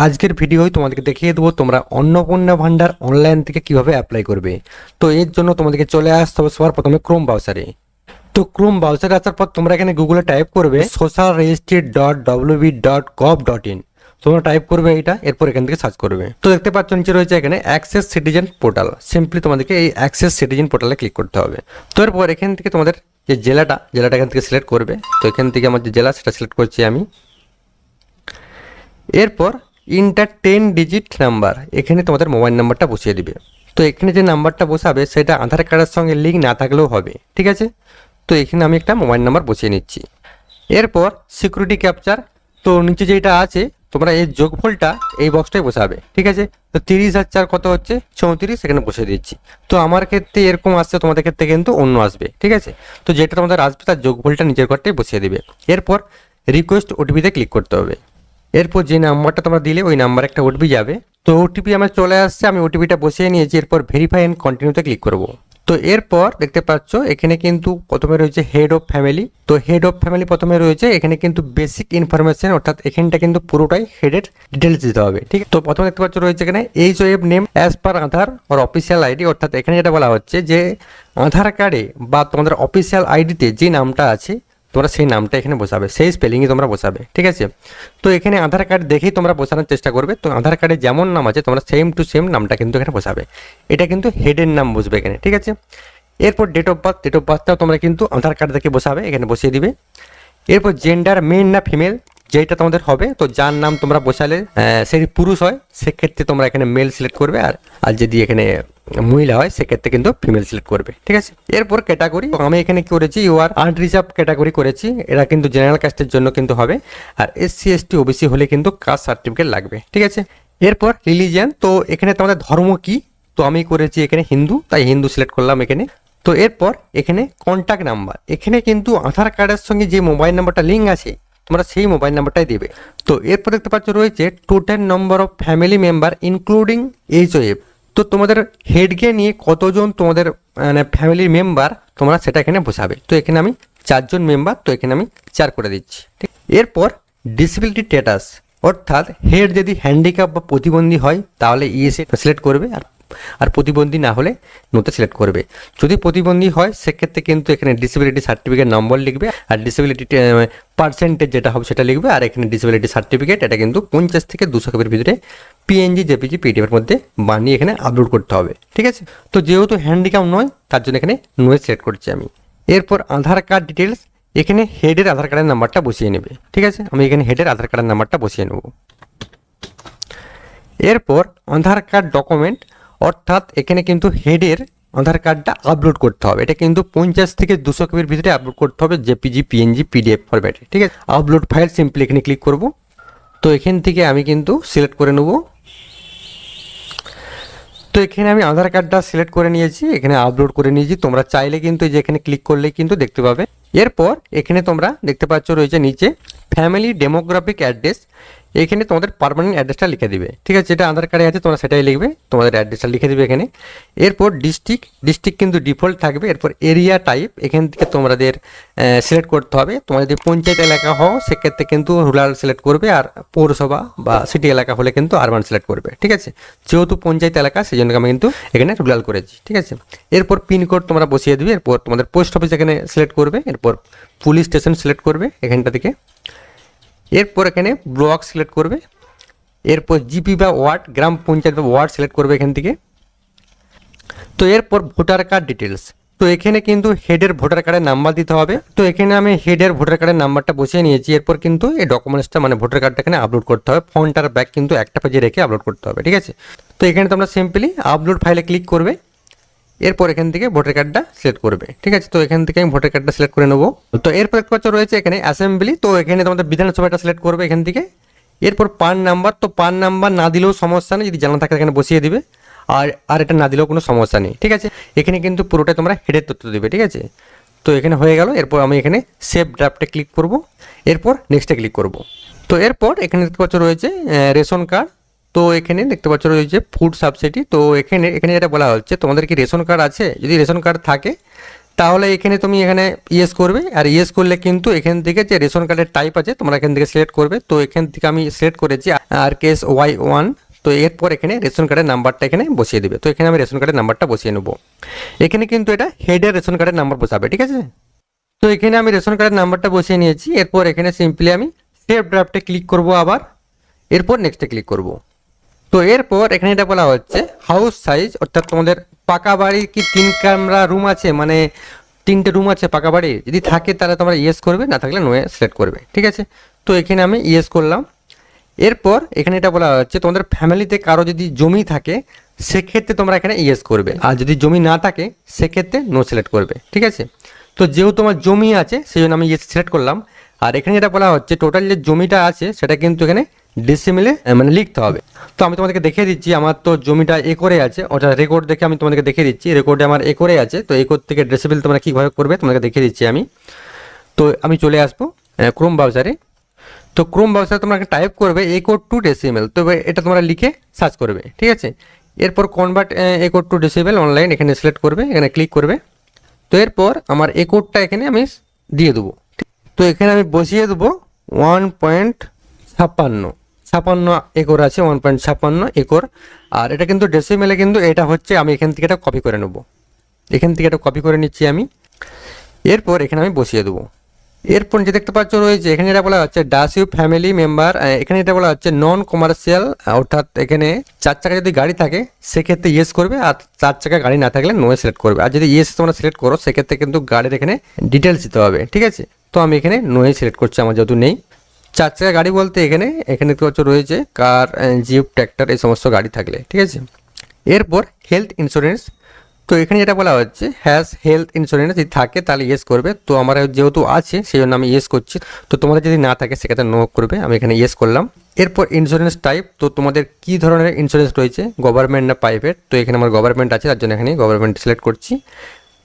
আজকের ভিডিওয় তোমাদেরকে দেখিয়ে দেবো তোমরা অন্নপূর্ণা ভান্ডার অনলাইন থেকে কিভাবে অ্যাপ্লাই করবে। তো এর জন্য তোমাদেরকে চলে আসতে হবে সবার প্রথমে ক্রোম ব্রাউজারে। তো ক্রোম ব্রাউজারে আসার পর তোমরা এখানে গুগলে টাইপ করবে socialregistry.wb.gov.in। তোমরা টাইপ করবে এটা, এরপর এখান থেকে সার্চ করবে। তো দেখতে পাচ্ছ নিচে রয়েছে এখানে অ্যাক্সেস সিটিজেন পোর্টাল। সিম্পলি তোমাদেরকে এই অ্যাক্সেস সিটিজেন পোর্টালে ক্লিক করতে হবে। তো এরপর এখান থেকে তোমাদের যে জেলাটা এখান থেকে সিলেক্ট করবে। তো এখান থেকে আমার যে জেলা সেটা সিলেক্ট করছি আমি। এরপর ইন্টার 10 ডিজিট নাম্বার, এখানে তোমাদের মোবাইল নাম্বারটা বসিয়ে দিবে। তো এখানে যে নাম্বারটা বসাবে সেটা আধার কার্ডের সঙ্গে লিঙ্ক না থাকলেও হবে, ঠিক আছে। তো এখানে আমি একটা মোবাইল নাম্বার বসিয়ে নিচ্ছি। এরপর সিকিউরিটি ক্যাপচার, তো নিচে যেটা আছে তোমরা এই যোগফলটা এই বক্সটাই বসাবে, ঠিক আছে। তো 30 আর 4 কত হচ্ছে 34, এখানে বসিয়ে দিচ্ছি। তো আমার ক্ষেত্রে এরকম আসছে, তোমাদের ক্ষেত্রে কিন্তু অন্য আসবে, ঠিক আছে। তো যেটা তোমাদের আসবে তার যোগফলটা নিচের ঘরটাই বসিয়ে দিবে। এরপর রিকোয়েস্ট ওটিপিতে ক্লিক করতে হবে। এরপর যে নাম্বারটা তোমরা দিলে ওই নাম্বারে একটা ওটিপি যাবে। তো ওটিপি আমার চলে আসছে, আমি ওটিপিটা বসিয়ে নিয়েছি। এরপর ভেরিফাই এন্ড কন্টিনিউতে ক্লিক করব। তো এরপর দেখতে পাচ্ছ এখানে কিন্তু প্রথমে রয়েছে হেড অফ ফ্যামিলি। তো হেড অফ ফ্যামিলি প্রথমে রয়েছে, এখানে কিন্তু বেসিক ইনফরমেশন, অর্থাৎ এখানটা কিন্তু পুরোটাই হেডের ডিটেলস দিতে হবে, ঠিক। তো প্রথমে দেখতে পাচ্ছ রয়েছে এখানে HOF name as per Aadhaar or official ID, অর্থাৎ এখানে যেটা বলা হচ্ছে যে আধার কার্ডে বা তোমাদের অফিসিয়াল আইডিতে যে নামটা আছে তোমরা সেই নামটা এখানে বসাবে, সেই স্পেলিংয়ে তোমরা বসাবে, ঠিক আছে। তো এখানে আধার কার্ড দেখেই তোমরা বসানোর চেষ্টা করবে। তো আধার কার্ডে যেমন নাম আছে তোমরা সেম টু সেম নামটা কিন্তু এখানে বসাবে। এটা কিন্তু হেডের নাম বসবে এখানে, ঠিক আছে। এরপর ডেট অফ বার্থটাও তোমরা কিন্তু আধার কার্ড দেখে বসাবে, এখানে বসিয়ে দিবে। এরপর জেন্ডার মেল না ফিমেল যেটা তোমাদের হবে, তো যার নাম তোমরা বসালে সেই পুরুষ হয় সেক্ষেত্রে তোমরা এখানে মেল সিলেক্ট করবে, আর যদি এখানে মহিলা হয় সেক্ষেত্রে কিন্তু ফিমেল সিলেক্ট করবে, ঠিক আছে। এরপর ক্যাটাগরি, আমি এখানে কি করেছি ইউআর আনরিজার্ভ ক্যাটাগরি করেছি, এরা কিন্তু জেনারেল কাস্টের জন্য কিন্তু হবে। আর এসসি এসটি ওবিসি হলে কিন্তু কাস্ট সার্টিফিকেট লাগবে, ঠিক আছে। এরপর রিলিজিয়ান, তো এখানে তোমাদের ধর্ম কি, তো আমি করেছি এখানে হিন্দু, তাই হিন্দু সিলেক্ট করলাম এখানে। তো এরপর এখানে কন্ট্যাক্ট নাম্বার, এখানে কিন্তু আধার কার্ডের সঙ্গে যে মোবাইল নাম্বারটা লিঙ্ক আছে তোমরা সেই মোবাইল নাম্বারটাই দেবে। তো এরপর দেখতে পাচ্ছ রয়েছে total number of family member including HOF, তো তোমাদের হেডকে নিয়ে কতজন তোমাদের মানে ফ্যামিলির মেম্বার তোমরা সেটা এখানে বসাবে। তো এখানে আমি 4 জন মেম্বার, তো এখানে আমি 4 করে দিচ্ছি, ঠিক। এরপর ডিসেবিলিটি স্ট্যাটাস, অর্থাৎ হেড যদি হ্যান্ডিক্যাপ বা প্রতিবন্ধী হয় তাহলে ইএসএ সিলেক্ট করবে, আর প্রতিবন্ধী না হলে নোতে সিলেক্ট করবে। যদি প্রতিবন্ধী হয় সেক্ষেত্রে কিন্তু এখানে ডিসেবিলিটি সার্টিফিকেট নম্বর লিখবে, আর ডিসেবিলিটি পার্সেন্টেজ যেটা হবে সেটা লিখবে। আর এখানে ডিসেবিলিটি সার্টিফিকেট এটা কিন্তু 50 থেকে 200 কপির ভিতরে পিএনজি জেপিজি পিডিএফের মধ্যে বানিয়ে এখানে আপলোড করতে হবে, ঠিক আছে। তো যেহেতু হ্যান্ডিক্যাপ নয় তার জন্য এখানে নোয়ে সিলেক্ট করছি আমি। এরপর আধার কার্ড ডিটেলস, এখানে হেডের আধার কার্ডের নাম্বারটা বসিয়ে নেবে, ঠিক আছে। আমি এখানে হেডের আধার কার্ডের নাম্বারটা বসিয়ে নেব। এরপর আধার কার্ড ডকুমেন্ট, অর্থাৎ এখানে কিন্তু হেডের আধার কার্ডটা আপলোড করতে হবে। এটা কিন্তু 50 থেকে 200 কপির ভিতরে আপলোড করতে হবে, জেপিজি পিএনজি পিডিএফ ফরম্যাটে, ঠিক আছে। আপলোড ফাইল সিম্পলি এখানে ক্লিক করব। তো এখান থেকে আমি কিন্তু সিলেক্ট করে নেব। তো এখানে আমি আধার কার্ডটা সিলেক্ট করে নিয়েছি, এখানে আপলোড করে নিয়েছি। তোমরা চাইলে কিন্তু যে এখানে ক্লিক করলেই কিন্তু দেখতে পাবে। এরপর এখানে তোমরা দেখতে পাচ্ছ রয়েছে নিচে ফ্যামিলি ডেমোগ্রাফিক অ্যাড্রেস, এখানে তোমাদের পার্মানেন্ট অ্যাড্রেসটা লিখে দিবে, ঠিক আছে। যেটা আধার কার্ডে আছে তোমরা সেটাই লিখবে, তোমাদের অ্যাড্রেসটা লিখে দিবে এখানে। এরপর ডিস্ট্রিক্ট কিন্তু ডিফল্ট থাকবে। এরপর এরিয়া টাইপ, এখান থেকে তোমাদের সিলেক্ট করতে হবে। তোমরা যদি পঞ্চায়েত এলাকা হও সেক্ষেত্রে কিন্তু রুরাল সিলেক্ট করবে, আর পৌরসভা বা সিটি এলাকা হলে কিন্তু আরবান সিলেক্ট করবে, ঠিক আছে। যেহেতু পঞ্চায়েত এলাকা সেই জন্য আমি কিন্তু এখানে রুরাল করেছি, ঠিক আছে। এরপর পিনকোড তোমরা বসিয়ে দিবে। এরপর তোমাদের পোস্ট অফিস এখানে সিলেক্ট করবে। এরপর পুলিশ স্টেশন সিলেক্ট করবে এখানটা থেকে। এরপর এখানে ব্লক সিলেক্ট করবে। এরপর জিপি বা ওয়ার্ড, গ্রাম পঞ্চায়েত বা ওয়ার্ড সিলেক্ট করবে এখান থেকে। তো এরপর ভোটার কার্ড ডিটেলস, তো এখানে কিন্তু হেডের ভোটার কার্ডের নাম্বার দিতে হবে। তো এখানে আমি হেডের ভোটার কার্ডের নাম্বারটা বসিয়ে নিয়েছি। এরপর কিন্তু এই ডকুমেন্টসটা মানে ভোটার কার্ডটা এখানে আপলোড করতে হবে, ফ্রন্ট আর ব্যাক কিন্তু একটা পেজে রেখে আপলোড করতে হবে, ঠিক আছে। তো এখানে তোমরা সিম্পলি আপলোড ফাইলে ক্লিক করবে। এরপর এখান থেকে ভোটার কার্ডটা সিলেক্ট করবে, ঠিক আছে। তো এখান থেকে আমি ভোটার কার্ডটা সিলেক্ট করে নেবো। তো এরপর দেখতে পাচ্ছ রয়েছে এখানে অ্যাসেম্বলি, তো এখানে তোমাদের বিধানসভাটা সিলেক্ট করবে এখান থেকে। এরপর পান নাম্বার, তো পান নাম্বার না দিলেও সমস্যা নেই, যদি জানা থাকে এখানে বসিয়ে দিবে। আর এটা না দিলেও কোনো সমস্যা নেই, ঠিক আছে। এখানে কিন্তু পুরোটাই তোমরা হেডের তথ্য দিবে, ঠিক আছে। তো এখানে হয়ে গেল। এরপর আমি এখানে সেভ ড্রাফটে ক্লিক করব। এরপর নেক্সটে ক্লিক করব। তো এরপর এখানে দেখতে পাচ্ছ রয়েছে রেশন কার্ড, তো এখানে দেখতে পাচ্ছ রয়েছে ফুড সাবসিডি। তো এখানে যেটা বলা হচ্ছে তোমাদের কি রেশন কার্ড আছে, যদি রেশন কার্ড থাকে তাহলে এখানে তুমি এখানে ইয়েস করবে, আর ইয়েস করলে কিন্তু এখান থেকে যে রেশন কার্ডের টাইপ আছে তোমরা এখান থেকে সিলেক্ট করবে। তো এখান থেকে আমি সিলেক্ট করেছি RKSY1। তো এরপর এখানে রেশন কার্ডের নাম্বারটা এখানে বসিয়ে দেবে। তো এখানে আমি রেশন কার্ডের নাম্বারটা বসিয়ে নেবো। এখানে কিন্তু এটা হেডের রেশন কার্ডের নাম্বার বসাবে, ঠিক আছে। তো এখানে আমি রেশন কার্ডের নাম্বারটা বসিয়ে নিয়েছি। এরপর এখানে সিম্পলি আমি সেভ ড্রাফটে ক্লিক করব আবার, এরপর নেক্সটে ক্লিক করব। তো এরপর এখানে এটা বলা হচ্ছে হাউস সাইজ, অর্থাৎ তোমাদের পাকা বাড়ি কি 3 কামরা রুম আছে, মানে 3টে রুম আছে পাকা বাড়ি, যদি থাকে তাহলে তোমরা ইয়েস করবে, না থাকলে নোয়ে সিলেক্ট করবে, ঠিক আছে। তো এখানে আমি ইয়েস করলাম। এরপর এখানে এটা বলা হচ্ছে তোমাদের ফ্যামিলিতে কারো যদি জমি থাকে সেক্ষেত্রে তোমরা এখানে ইয়েস করবে, আর যদি জমি না থাকে সেক্ষেত্রে নো সিলেক্ট করবে, ঠিক আছে। তো যেহেতু তোমার জমি আছে সেই জন্য আমি ইয়েস সিলেক্ট করলাম। আর এখানে যেটা বলা হচ্ছে টোটাল যে জমিটা আছে সেটা কিন্তু এখানে ডেসিমেলে মানে লিখতে হবে। তো আমি তোমাদেরকে দেখিয়ে দিচ্ছি, আমার তো জমিটা একরে আছে, ওটা রেকর্ড দেখে আমি তোমাদেরকে দেখিয়ে দিচ্ছি। রেকর্ডে আমার একরে আছে, তো একর থেকে ডেসিমেল তোমরা কীভাবে করবে তোমাদেরকে দেখিয়ে দিচ্ছি আমি। তো আমি চলে আসবো ক্রোম ব্রাউজারে। তো ক্রোম ব্রাউজারে তোমরা টাইপ করবে একর টু ডেসিমেল, তো এটা তোমরা লিখে সার্চ করবে, ঠিক আছে। এরপর convert acre to decimal online এখানে সিলেক্ট করবে, এখানে ক্লিক করবে। তো এরপর আমার একরটা এখানে আমি দিয়ে দেবো। তো এখানে আমি বসিয়ে দেবো 1.56 একর আছে, 1.56 একর। আর এটা কিন্তু ডেসিমেলে কিন্তু এটা হচ্ছে, আমি এখান থেকে এটা কপি করে নেব, এখান থেকে এটা কপি করে নিচ্ছি আমি। এরপর এখানে আমি বসিয়ে দেবো। এরপর যে দেখতে পাচ্ছ রয়েছে এখানে এটা বলা হচ্ছে ডাস ইউ ফ্যামিলি মেম্বার, এখানে এটা বলা হচ্ছে নন কমার্শিয়াল, অর্থাৎ এখানে 4 চাকা যদি গাড়ি থাকে সেক্ষেত্রে ইয়েস করবে, আর 4 চাকা গাড়ি না থাকলে নো সিলেক্ট করবে। আর যদি ইয়েস তোমরা সিলেক্ট করো সেক্ষেত্রে কিন্তু গাড়ির এখানে ডিটেলস দিতে হবে, ঠিক আছে। তো আমি এখানে নোয়ে সিলেক্ট করছি, আমার যেহেতু নেই। 4 চাকা গাড়ি বলতে এখানে দেখতে পাচ্ছ রয়েছে কার, জিপ, ট্র্যাক্টর এই সমস্ত গাড়ি থাকলে, ঠিক আছে। এরপর হেলথ ইন্স্যুরেন্স, তো এখানে যেটা বলা হচ্ছে হ্যাজ হেলথ ইন্স্যুরেন্স যদি থাকে তাহলে ইয়েস করবে। তো আমার যেহেতু আছে সেই জন্য আমি ইয়েস করছি। তো তোমাদের যদি না থাকে সেক্ষেত্রে নো করবে, আমি এখানে ইয়েস করলাম। এরপর ইন্স্যুরেন্স টাইপ, তো তোমাদের কী ধরনের ইন্স্যুরেন্স রয়েছে, গভর্নমেন্ট না প্রাইভেট, তো এখানে আমার গভর্নমেন্ট আছে তার জন্য এখানে গভর্নমেন্ট সিলেক্ট করছি।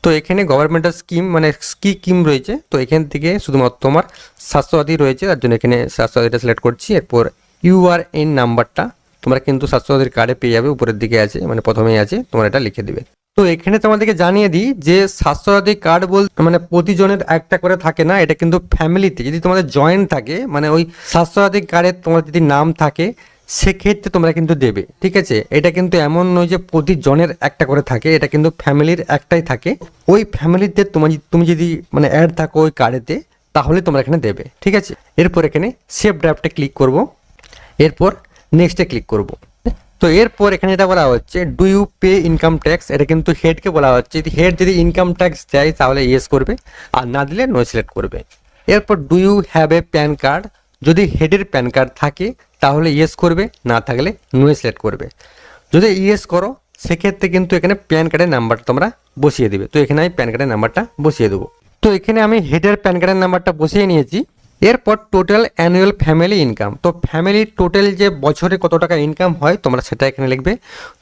তো এখানে গভর্নমেন্টের স্কিম মানে কি স্কিম রয়েছে, তো এখান থেকে শুধুমাত্র তোমার স্বাস্থ্যসাথী রয়েছে তার জন্য এখানে স্বাস্থ্যসাথীটা সিলেক্ট করছি। এরপর URN নাম্বারটা তোমরা কিন্তু স্বাস্থ্যসাথীর কার্ডে পেয়ে যাবে, উপরের দিকে আছে মানে প্রথমেই আছে, তোমরা এটা লিখে দেবে। তো এখানে তোমাদেরকে জানিয়ে দিই যে স্বাস্থ্যসাথী কার্ড বলতে মানে প্রতিজনের একটা করে থাকে না, এটা কিন্তু ফ্যামিলিতে যদি তোমাদের জয়েন্ট থাকে, মানে ওই স্বাস্থ্যসাথী কার্ডে তোমার যদি নাম থাকে সেক্ষেত্রে তোমরা কিন্তু দেবে, ঠিক আছে। এটা কিন্তু এমন নয় যে প্রতিজনের একটা করে থাকে, এটা কিন্তু ফ্যামিলির একটাই থাকে। ওই ফ্যামিলিতে তুমি যদি মানে অ্যাড থাকো ওই কার্ডেতে তাহলে তোমরা এখানে দেবে, ঠিক আছে। এরপর এখানে সেভ ড্রাফটে ক্লিক করব, এরপর নেক্সটে ক্লিক করব। তো এরপর এখানে এটা বলা হচ্ছে do you pay income tax, এটা কিন্তু হেডকে বলা হচ্ছে, হেড যদি ইনকাম ট্যাক্স দেয় তাহলে ইয়েস করবে, আর না দিলে নো সিলেক্ট করবে। এরপর do you have a PAN card, যদি হেডের প্যান কার্ড থাকে তাহলে ইয়েস করবে, না থাকলে নো সিলেক্ট করবে। যদি ইয়েস করো সেক্ষেত্রে কিন্তু এখানে প্যান কার্ডের নাম্বারটা তোমরা বসিয়ে দেবে। তো এখানে আমি প্যান কার্ডের নাম্বারটা বসিয়ে দেবো। তো এখানে আমি হেডের প্যান কার্ডের নাম্বারটা বসিয়ে নিয়েছি। এরপর টোটাল অ্যানুয়াল ফ্যামিলি ইনকাম, তো ফ্যামিলির টোটাল যে বছরে কত টাকা ইনকাম হয় তোমরা সেটা এখানে লিখবে।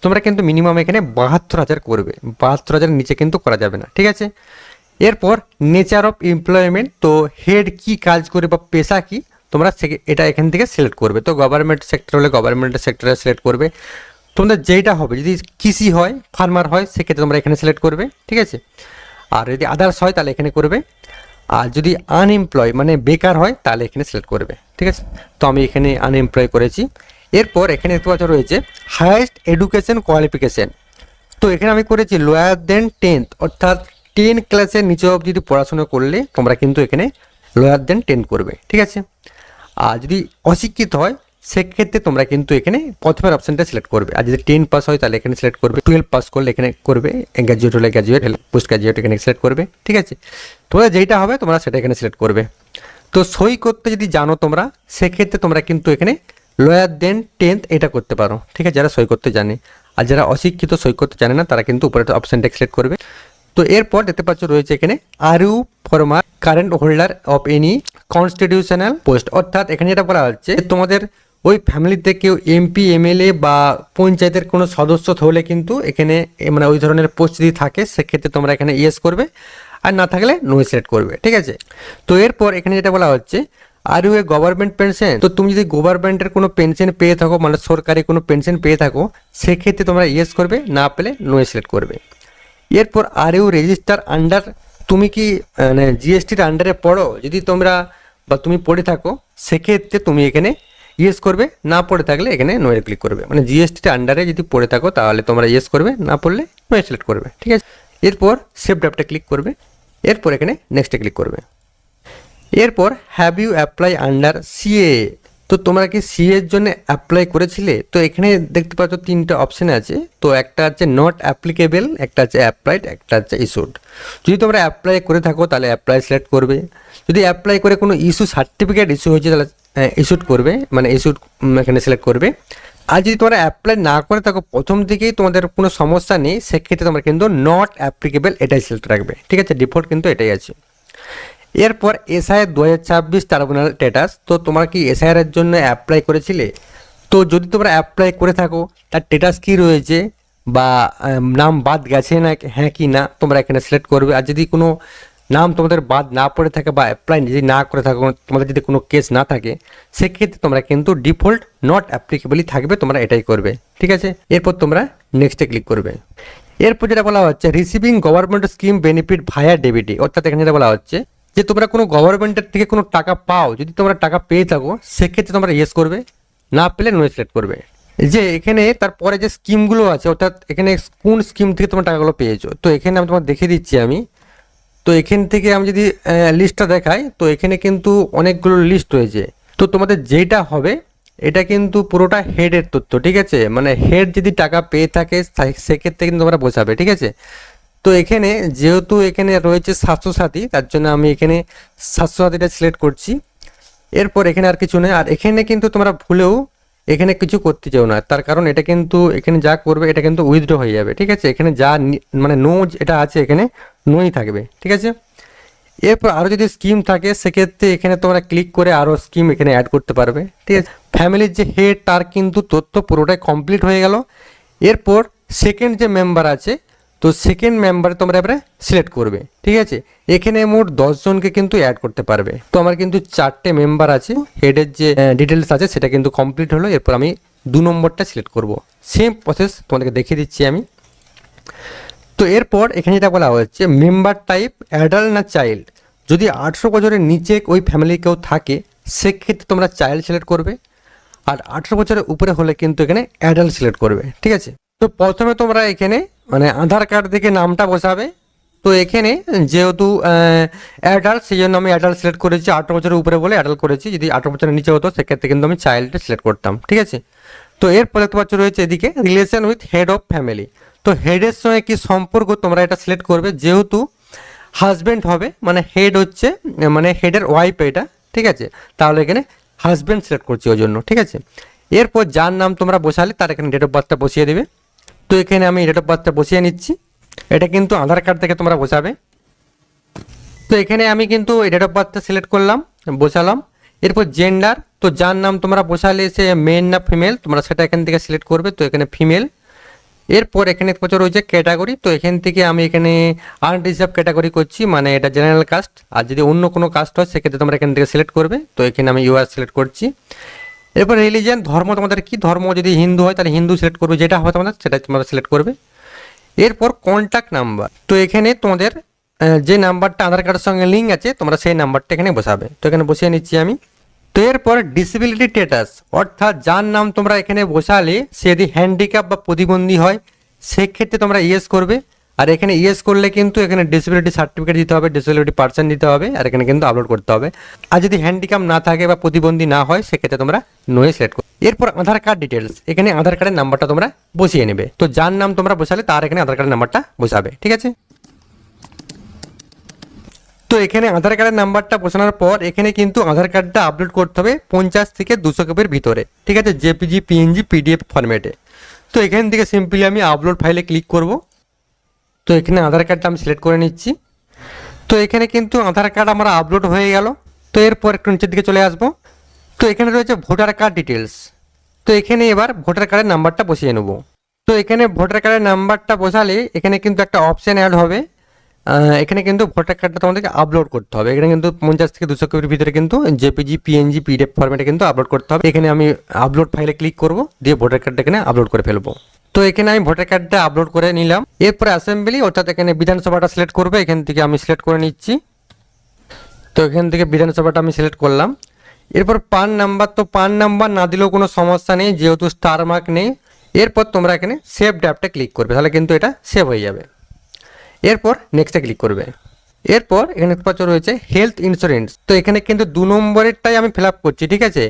তোমরা কিন্তু মিনিমাম এখানে 72,000 করবে, 72,000 নিচে কিন্তু করা যাবে না, ঠিক আছে। এরপর নেচার অফ এমপ্লয়মেন্ট, তো হেড কি কাজ করে বা পেশা কি তোমরা এটা এখান থেকে সিলেক্ট করবে। তো গভর্নমেন্ট সেক্টর হলে গভর্নমেন্টের সেক্টরে সিলেক্ট করবে, তোমাদের যেইটা হবে, যদি কৃষি হয় ফার্মার হয় সেক্ষেত্রে তোমরা এখানে সিলেক্ট করবে, ঠিক আছে। আর যদি আদার্স হয় তাহলে এখানে করবে, আর যদি আনএমপ্লয় মানে বেকার হয় তাহলে এখানে সিলেক্ট করবে, ঠিক আছে। তো আমি এখানে আনএমপ্লয় করেছি। এরপর এখানে দেখতে পাচ্ছ রয়েছে হাইয়েস্ট এডুকেশন কোয়ালিফিকেশন, তো এখানে আমি করেছি লোয়ার দেন 10th, অর্থাৎ 10 ক্লাসের নিচে অবধি যদি পড়াশোনা করলে তোমরা কিন্তু এখানে লোয়ার দেন 10 করবে, ঠিক আছে। আর যদি অশিক্ষিত হয় সেক্ষেত্রে তোমরা কিন্তু এখানে প্রথমের অপশানটা সিলেক্ট করবে, আর যদি 10 পাস হয় তাহলে এখানে সিলেক্ট করবে, 12 পাস করলে এখানে করবে, গ্র্যাজুয়েট হলে গ্র্যাজুয়েট, পোস্ট গ্র্যাজুয়েট এখানে সিলেক্ট করবে, ঠিক আছে। তোমরা যেইটা হবে তোমরা সেটা এখানে সিলেক্ট করবে। তো সই করতে যদি জানো তোমরা সেক্ষেত্রে তোমরা কিন্তু এখানে লোয়ার দেন 10th এটা করতে পারো, ঠিক আছে, যারা সই করতে জানে। আর যারা অশিক্ষিত সই করতে জানে না তারা কিন্তু উপরে অপশানটা সিলেক্ট করবে। তো এরপর দেখতে পাচ্ছ রয়েছে এখানে are you former current holder of any constitutional post, অর্থাৎ এখানে যেটা বলা হচ্ছে তোমাদের ওই ফ্যামিলিতে কেউ MP MLA বা পঞ্চায়েতের কোনো সদস্য হলে কিন্তু এখানে মানে ওই ধরনের পোস্ট যদি থাকে সেক্ষেত্রে তোমরা এখানে ইয়েস করবে, আর না থাকলে নো সিলেক্ট করবে, ঠিক আছে। তো এরপর এখানে যেটা বলা হচ্ছে are you a government pension, তো তুমি যদি গভর্নমেন্টের কোনো পেনশন পেয়ে থাকো মানে সরকারি কোনো পেনশন পেয়ে থাকো সেক্ষেত্রে তোমরা ইয়েস করবে, না পেলে নো সিলেক্ট করবে। এরপর আর ইউ রেজিস্টার আন্ডার তুমি কি মানে জিএসটির আন্ডারে পড়ো? যদি তোমরা বা তুমি পড়ে থাকো সেক্ষেত্রে তুমি এখানে ইয়েস করবে, না পড়ে থাকলে এখানে নোয়ে ক্লিক করবে। মানে জিএসটির আন্ডারে যদি পড়ে থাকো তাহলে তোমরা ইয়েস করবে, না পড়লে নোয়ে সিলেক্ট করবে, ঠিক আছে। এরপর সেভ ড্রাফটে ক্লিক করবে, এরপর এখানে নেক্সটে ক্লিক করবে। এরপর have you apply under CA, তো তোমরা কি সিএ এর জন্য অ্যাপ্লাই করেছিলে? তো এখানে দেখতে পাচ্ছ তিনটা অপশান আছে। তো একটা হচ্ছে নট অ্যাপ্লিকেবল, একটা হচ্ছে অ্যাপ্লাইড, একটা হচ্ছে ইস্যুড। যদি তোমরা অ্যাপ্লাই করে থাকো তাহলে অ্যাপ্লাই সিলেক্ট করবে। যদি অ্যাপ্লাই করে কোনো ইস্যু সার্টিফিকেট ইস্যু হয়েছে তাহলে ইস্যুড করবে, মানে ইস্যুড এখানে সিলেক্ট করবে। আর যদি তোমরা অ্যাপ্লাই না করে থাকো প্রথম থেকেই তোমাদের কোনো সমস্যা নেই, সেক্ষেত্রে তোমরা কিন্তু নট অ্যাপ্লিকেবল এটাই সিলেক্ট রাখবে, ঠিক আছে। ডিফল্ট কিন্তু এটাই আছে। এরপর এসআইআর 2026 ট্রাইব্যুনাল স্ট্যাটাস, তো তোমরা কি এসআইআর এর জন্য অ্যাপ্লাই করেছিলে? তো যদি তোমরা অ্যাপ্লাই করে থাকো তার স্ট্যাটাস কী রয়েছে বা নাম বাদ গেছে না হ্যাঁ কি না তোমরা এখানে সিলেক্ট করবে। আর যদি কোনো নাম তোমাদের বাদ না পড়ে থাকে বা অ্যাপ্লাই যদি না করে থাকো, তোমাদের যদি কোনো কেস না থাকে, সেক্ষেত্রে তোমরা কিন্তু ডিফল্ট নট অ্যাপ্লিকেবলই থাকবে, তোমরা এটাই করবে, ঠিক আছে। এরপর তোমরা নেক্সটে ক্লিক করবে। এরপর যেটা বলা হচ্ছে রিসিভিং গভর্নমেন্ট স্কিম বেনিফিট ভায়া ডেবিটি, অর্থাৎ এখানে যেটা বলা হচ্ছে যে তোমরা কোনো গভর্নমেন্টের থেকে কোনো টাকা পাও, যদি তোমরা টাকা পেয়ে থাকো সেক্ষেত্রে তোমরা ইয়েস করবে, না পেলে নো সিলেক্ট করবে। যে এখানে তারপরে যে স্কিমগুলো আছে, অর্থাৎ এখানে কোন স্কিম থেকে তোমরা টাকাগুলো পেয়েছো, তো এখানে আমি তোমার দেখিয়ে দিচ্ছি আমি। তো এখান থেকে আমি যদি লিস্টটা দেখাই, তো এখানে কিন্তু অনেকগুলো লিস্ট রয়েছে। তো তোমাদের যেটা হবে এটা কিন্তু পুরোটা হেডের তথ্য, ঠিক আছে। মানে হেড যদি টাকা পেয়ে থাকে সেক্ষেত্রে কিন্তু তোমরা বোঝাবে, ঠিক আছে। তো এখানে যেহেতু এখানে রয়েছে স্বাস্থ্যসাথী, তার জন্য আমি এখানে স্বাস্থ্যসাথীটা সিলেক্ট করছি। এরপর এখানে আর কিছু নেই। আর এখানে কিন্তু তোমরা ভুলেও এখানে কিছু করতে চাও না, তার কারণ এটা কিন্তু এখানে যা করবে এটা কিন্তু উইথড্র হয়ে যাবে, ঠিক আছে। এখানে যা মানে নো এটা আছে এখানে নোই থাকবে, ঠিক আছে। এরপর আরও যদি স্কিম থাকে সেক্ষেত্রে এখানে তোমরা ক্লিক করে আরও স্কিম এখানে অ্যাড করতে পারবে, ঠিক আছে। ফ্যামিলির যে হেড তার কিন্তু তথ্য পুরোটাই কমপ্লিট হয়ে গেল। এরপর সেকেন্ড যে মেম্বার আছে, তো সেকেন্ড মেম্বারে তোমরা এবারে সিলেক্ট করবে, ঠিক আছে। এখানে মোট 10 জনকে কিন্তু অ্যাড করতে পারবে। তো আমার কিন্তু 4টে মেম্বার আছে, হেডের যে ডিটেলস আছে সেটা কিন্তু কমপ্লিট হলো। এরপর আমি 2 নম্বরটা সিলেক্ট করব। সেম প্রসেস তোমাদেরকে দেখিয়ে দিচ্ছি আমি। তো এরপর এখানে যেটা বলা হচ্ছে মেম্বার টাইপ অ্যাডাল্ট না চাইল্ড, যদি 18 বছরের নিচে ওই ফ্যামিলি কেউ থাকে সেক্ষেত্রে তোমরা চাইল্ড সিলেক্ট করবে, আর 18 বছরের উপরে হলে কিন্তু এখানে অ্যাডাল্ট সিলেক্ট করবে, ঠিক আছে। তো প্রথমে তোমরা এখানে মানে আধার কার্ড থেকে নামটা বসাবে। তো এখানে যেহেতু অ্যাডাল্ট সেই জন্য আমি অ্যাডাল্ট সিলেক্ট করেছি, 18 বছরের উপরে বলে অ্যাডাল্ট করেছি। যদি 18 বছরের নিচে হতো সেক্ষেত্রে কিন্তু আমি চাইল্ডটা সিলেক্ট করতাম, ঠিক আছে। তো এরপর দেখতে পাচ্ছ রয়েছে এদিকে relation with head of family, তো হেডের সঙ্গে কি সম্পর্ক তোমরা এটা সিলেক্ট করবে। যেহেতু হাজব্যান্ড হবে মানে হেড হচ্ছে মানে হেডের ওয়াইফ এটা, ঠিক আছে, তাহলে এখানে হাজব্যান্ড সিলেক্ট করছি ওই জন্য, ঠিক আছে। এরপর যার নাম তোমরা বসালে তার এখানে ডেট অফ বার্থটা বসিয়ে দেবে। তো এখানে আমি ডেট অফ বার্থটা বসিয়ে নিচ্ছি, এটা কিন্তু আধার কার্ড থেকে তোমরা বসাবে। তো এখানে আমি কিন্তু ডেট অফ বার্থটা সিলেক্ট করলাম, বসালাম। এরপর জেন্ডার, তো যার নাম তোমরা বসালে সে মেল না ফিমেল তোমরা সেটা এখান থেকে সিলেক্ট করবে, তো এখানে ফিমেল। এরপর এখানে প্রচুর রয়েছে ক্যাটাগরি, তো এখান থেকে আমি এখানে আনরিজার্ভ ক্যাটাগরি করছি, মানে এটা জেনারেল কাস্ট। আর যদি অন্য কোনো কাস্ট হয় সেক্ষেত্রে তোমরা এখান থেকে সিলেক্ট করবে, তো এখানে আমি ইউআর সিলেক্ট করছি। এরপর রিলিজিয়ান, ধর্ম তোমাদের কি ধর্ম, যদি হিন্দু হয় তাহলে হিন্দু সিলেক্ট করবে, যেটা হবে তোমাদের সেটা তোমরা সিলেক্ট করবে। এরপর কন্ট্যাক্ট নাম্বার, তো এখানে তোমাদের যে নাম্বারটা আধার কার্ডের সঙ্গে লিঙ্ক আছে তোমরা সেই নাম্বারটা এখানে বসাবে, তো এখানে বসিয়ে নিচ্ছি আমি। তো এরপর ডিসেবিলিটি স্ট্যাটাস, অর্থাৎ যার নাম তোমরা এখানে বসালে সে যদি হ্যান্ডিক্যাপ বা প্রতিবন্ধী হয় সেক্ষেত্রে তোমরা ইয়েস করবে। আর এখানে ইয়েস করলে কিন্তু এখানে ডিসেবিলিটি সার্টিফিকেট দিতে হবে, ডিসেবিলিটি পার্সন দিতে হবে, আর এখানে কিন্তু আপলোড করতে হবে। আর যদি হ্যান্ডিক্যাপ না থাকে বা প্রতিবন্ধী না হয় সেক্ষেত্রে তোমরা নোয়ে সিলেক্ট করবে। এরপর আধার কার্ড ডিটেলস, এখানে আধার কার্ডের নাম্বারটা তোমরা বসিয়ে নেবে। তো যার নাম তোমরা বসালে তার এখানে আধার কার্ডের নাম্বারটা বসাবে, ঠিক আছে। তো এখানে আধার কার্ডের নাম্বারটা বসানোর পর এখানে কিন্তু আধার কার্ডটা আপলোড করতে হবে 50 থেকে 200 কেবির ভিতরে, ঠিক আছে, জেপিজি পিএনজি পিডিএফ ফরম্যাটে। তো এখান থেকে সিম্পলি আমি আপলোড ফাইলে ক্লিক করব। তো এখানে আধার কার্ডটা আমি সিলেক্ট করে নিচ্ছি। তো এখানে কিন্তু আধার কার্ড আমার আপলোড হয়ে গেল। তো এরপর একটু নিচের দিকে চলে আসবো। তো এখানে রয়েছে ভোটার কার্ড ডিটেলস, তো এখানে এবার ভোটার কার্ডের নাম্বারটা বসিয়ে নেব। তো এখানে ভোটার কার্ডের নাম্বারটা বসালে এখানে কিন্তু একটা অপশান অ্যাড হবে, এখানে কিন্তু ভোটার কার্ডটা তোমাদেরকে আপলোড করতে হবে। এখানে কিন্তু 50 থেকে 200 কেবির ভিতরে কিন্তু জেপিজি পিএনজি পিডিএফ ফরম্যাটে কিন্তু আপলোড করতে হবে। এখানে আমি আপলোড ফাইলে ক্লিক করব, দিয়ে ভোটার কার্ডটা এখানে আপলোড করে ফেলবো। তো এখানে আমি ভোটার কার্ডটা আপলোড করে নিলাম। এরপরে অ্যাসেম্বলি অর্থাৎ এখানে বিধানসভাটা সিলেক্ট করবে, এখান থেকে আমি সিলেক্ট করে নিচ্ছি। তো এখান থেকে বিধানসভাটা আমি সিলেক্ট করলাম। এরপর পান নাম্বার, তো পান নাম্বার না দিলেও কোনো সমস্যা নেই যেহেতু স্টার মার্ক নেই। এরপর তোমরা এখানে সেভ ড্রাফটে ক্লিক করবে, তাহলে কিন্তু এটা সেভ হয়ে যাবে। এরপর নেক্সটে ক্লিক করবে। এরপর এখানে রয়েছে হেলথ ইন্স্যুরেন্স, তো এখানে কিন্তু 2 নম্বরেরটাই আমি ফিল আপ করছি, ঠিক আছে।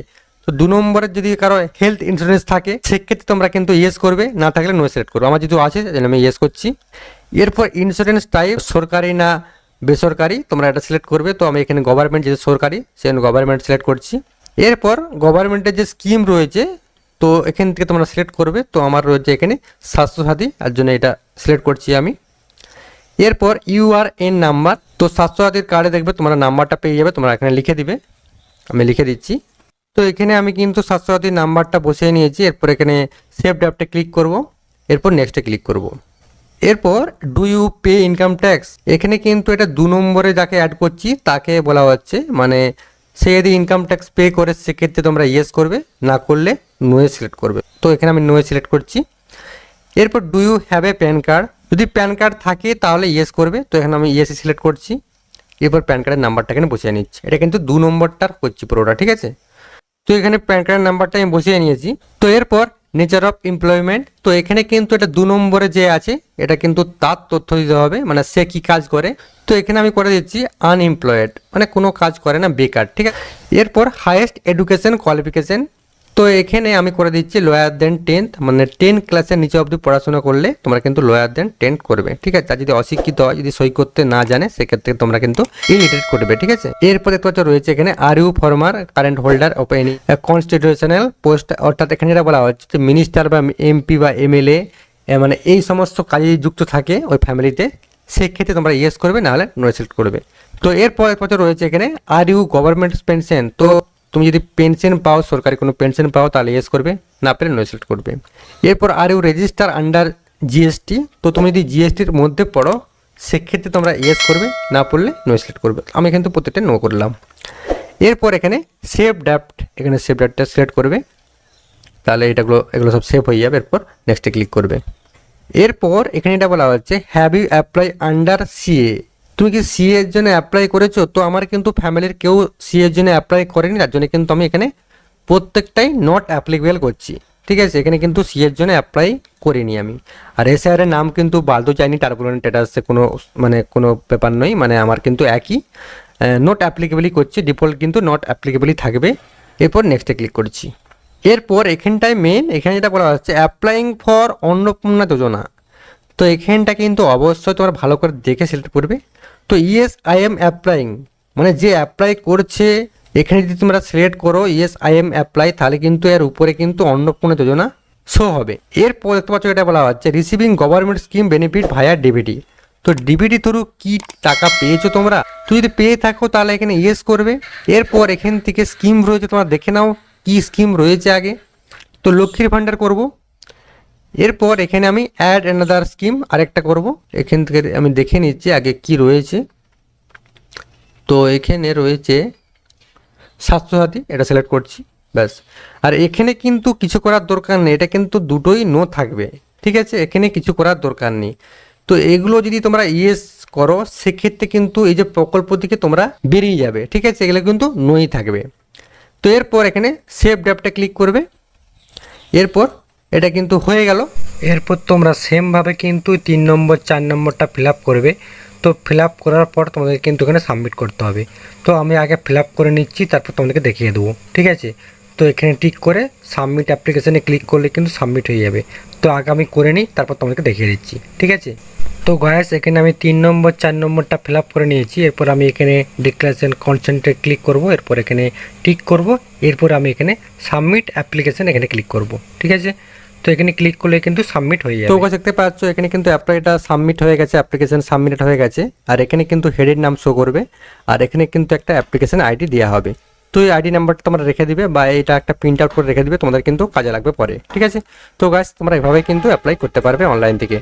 তো 2 নম্বরের যদি কারো হেলথ ইন্স্যুরেন্স থাকে সেক্ষেত্রে তোমরা কিন্তু ইয়েস করবে, না থাকলে নো সিলেক্ট করবে। আমার যেহেতু আছে আমি ইয়েস করছি। এরপর ইন্স্যুরেন্স টাইপ সরকারি না বেসরকারি তোমরা এটা সিলেক্ট করবে। তো আমি এখানে গভর্নমেন্ট যেহেতু সরকারি সেখানে গভর্নমেন্ট সিলেক্ট করছি। এরপর গভর্নমেন্টের যে স্কিম রয়েছে তো এখান থেকে তোমরা সিলেক্ট করবে। তো আমার রয়েছে এখানে স্বাস্থ্যসাথী, তার জন্য এটা সিলেক্ট করছি আমি। এরপর ইউআরএন নাম্বার, তো স্বাস্থ্যসাথীর কার্ডে দেখবে তোমরা নাম্বারটা পেয়ে যাবে, তোমরা এখানে লিখে দিবে, আমি লিখে দিচ্ছি। তো এখানে আমি কিন্তু স্বাস্থ্যসাথীর নাম্বারটা বসিয়ে নিয়েছি। এরপর এখানে সেভ ড্রাফটে ক্লিক করব, এরপর নেক্সটে ক্লিক করব। এরপর do you pay income tax, এখানে কিন্তু এটা 2 নম্বরে যাকে অ্যাড করছি তাকে বলা হচ্ছে, মানে সে যদি ইনকাম ট্যাক্স পে করে সেক্ষেত্রে তোমরা ইয়েস করবে, না করলে নোয়ে সিলেক্ট করবে। তো এখানে আমি নোয়ে সিলেক্ট করছি। এরপর do you have a PAN card, যদি প্যান কার্ড থাকে তাহলে ইয়েস করবে, তো এখানে আমি ইয়েসই সিলেক্ট করছি। এরপর প্যান কার্ডের নাম্বারটা এখানে বসিয়ে নিচ্ছি, এটা কিন্তু 2 নম্বরটার করছি পুরোটা, ঠিক আছে। তো এখানে প্যান কার্ডের নাম্বারটা আমি বসিয়ে নিয়েছি। তো এরপর নেচার অফ এমপ্লয়মেন্ট, তো এখানে কিন্তু এটা 2 নম্বরে যে আছে এটা কিন্তু তার তথ্য দিতে হবে, মানে সে কি কাজ করে। তো এখানে আমি করে দিচ্ছি আনএমপ্লয়েড, মানে কোনো কাজ করে না, বেকার, ঠিক আছে। এরপর হাইয়েস্ট এডুকেশন কোয়ালিফিকেশন, তো এখানে আমি করে দিচ্ছি লোয়ার দেন 10th, মানে 10 ক্লাসের নিচে অবধি পড়াশোনা করলে তোমরা কিন্তু লোয়ার দেন 10 করবে, ঠিক আছে। আর যদি অশিক্ষিত হয়, যদি সই করতে না জানে সেক্ষেত্রে তোমরা কিন্তু ইলিটারেট করবে, ঠিক আছে। এরপর দেখতে পাচ্ছ রয়েছে এখানে are you former current holder of any constitutional post, অর্থাৎ এখানে যেটা বলা হচ্ছে মিনিস্টার বা এমপি বা এমএলএ, মানে এই সমস্ত কাজে যুক্ত থাকে ওই ফ্যামিলিতে, সেক্ষেত্রে তোমরা ইয়েস করবে, নাহলে নো সিলেক্ট করবে। তো এরপর রয়েছে এখানে আর ইউ গভর্নমেন্ট পেনশন, তো তুমি যদি পেনশন পাও, সরকারি কোনো পেনশন পাও তাহলে ইয়েস করবে, না পেলে নো সিলেক্ট করবে। এরপর are you register under GST, তো তুমি যদি জিএসটির মধ্যে পড়ো সেক্ষেত্রে তোমরা ইয়েস করবে, না পড়লে নো সিলেক্ট করবে। আমি কিন্তু প্রত্যেকটা নো করলাম। এরপর এখানে সেভ ড্রাফট, এখানে সেভ ড্রাফটটা সিলেক্ট করবে, তাহলে এগুলো সব সেভ হয়ে যাবে। এরপর নেক্সটে ক্লিক করবে। এরপর এখানে এটা বলা হচ্ছে have you apply under CA, তুমি কি সিএ এর জন্য অ্যাপ্লাই করেছো? তো আমার কিন্তু ফ্যামিলির কেউ সিএ এর জন্য অ্যাপ্লাই করেনি, তার জন্য কিন্তু আমি এখানে প্রত্যেকটাই নট অ্যাপ্লিকেবল করছি, ঠিক আছে। এখানে কিন্তু সিএ এর জন্য অ্যাপ্লাই করিনি আমি। আর এসআইআর এর নাম কিন্তু বালতো চাইনি, টার্বুলেন্ট স্ট্যাটাসে কোনো ব্যাপার নয়, মানে আমার কিন্তু একই নট অ্যাপ্লিকেবলই করছি, ডিফল্ট কিন্তু নট অ্যাপ্লিকেবলই থাকবে। এরপর নেক্সটে ক্লিক করছি। এরপর এখানটায় এখানে যেটা বলা হচ্ছে অ্যাপ্লাইং ফর অন্নপূর্ণা যোজনা, তো এখানটা কিন্তু অবশ্যই তোমরা ভালো করে দেখে সিলেক্ট করবে। তো ইয়েস আই এম অ্যাপ্লাইং, মানে যে অ্যাপ্লাই করছে এখানে যদি তোমরা সিলেক্ট করো ইয়েস আই এম অ্যাপ্লাই, তাহলে কিন্তু এর উপরে কিন্তু অন্নপূর্ণা যোজনা শো হবে। এরপর দেখতে পাচ্ছ এটা বলা হচ্ছে রিসিভিং গভর্নমেন্ট স্কিম বেনিফিট ভায়া ডিবিটি, তো ডিবিটি থ্রু কি টাকা পেয়েছো তোমরা, তো যদি পেয়ে থাকো তাহলে এখানে ইয়েস করবে। এরপর এখান থেকে স্কিম রয়েছে, তোমরা দেখে নাও কি স্কিম রয়েছে আগে। তো লক্ষ্মীর ভাণ্ডার করব। এরপর এখানে আমি অ্যাড অ্যানাদার স্কিম আরেকটা করব, এখান থেকে আমি দেখে নিচ্ছি আগে কি রয়েছে। তো এখানে রয়েছে স্বাস্থ্যসাথী, এটা সিলেক্ট করছি, ব্যাস। আর এখানে কিন্তু কিছু করার দরকার নেই, এটা কিন্তু দুটোই নো থাকবে, ঠিক আছে, এখানে কিছু করার দরকার নেই। তো এগুলো যদি তোমরা ইয়েস করো সেক্ষেত্রে কিন্তু এই যে প্রকল্প থেকে তোমরা বেরিয়ে যাবে, ঠিক আছে, এগুলো কিন্তু নোই থাকবে। তো এরপর এখানে সেভ ড্রাফটে ক্লিক করবে। এরপর এটা কিন্তু হয়ে গেল। এরপর তোমরা সেমভাবে কিন্তু 3 নম্বর 4 নম্বরটা ফিল আপ করবে। তো ফিল আপ করার পর তোমাদের কিন্তু এখানে সাবমিট করতে হবে। তো আমি আগে ফিল আপ করে নিচ্ছি, তারপর তোমাদেরকে দেখিয়ে দেবো, ঠিক আছে। তো এখানে টিক করে সাবমিট অ্যাপ্লিকেশানে ক্লিক করলে কিন্তু সাবমিট হয়ে যাবে। তো আগে আমি করে নিই, তারপর তোমাদেরকে দেখিয়ে দিচ্ছি, ঠিক আছে। তো গাইস এখানে আমি 3 নম্বর 4 নম্বরটা ফিল আপ করে নিয়েছি। এরপর আমি এখানে ডিক্লারেশন কনসেন্টে ক্লিক করব, এরপর এখানে টিক করব, এরপর আমি এখানে সাবমিট অ্যাপ্লিকেশান এখানে ক্লিক করব, ঠিক আছে। তো এখানে ক্লিক করলে কিন্তু সাবমিট হয়ে যাবে। তো দেখতে পাচ্ছ এখানে কিন্তু অ্যাপ্লাইটা সাবমিট হয়ে গেছে, অ্যাপ্লিকেশন সাবমিট হয়ে গেছে। আর এখানে কিন্তু হেডের নাম শো করবে, আর এখানে কিন্তু একটা অ্যাপ্লিকেশন আইডি দেওয়া হবে। তো এই আইডি নাম্বারটা তোমরা রেখে দিবে বা এটা একটা প্রিন্ট আউট করে রেখে দিবে, তোমাদের কিন্তু কাজে লাগবে পরে, ঠিক আছে। তো গাইস তোমরা এভাবে কিন্তু অ্যাপ্লাই করতে পারবে অনলাইন থেকে।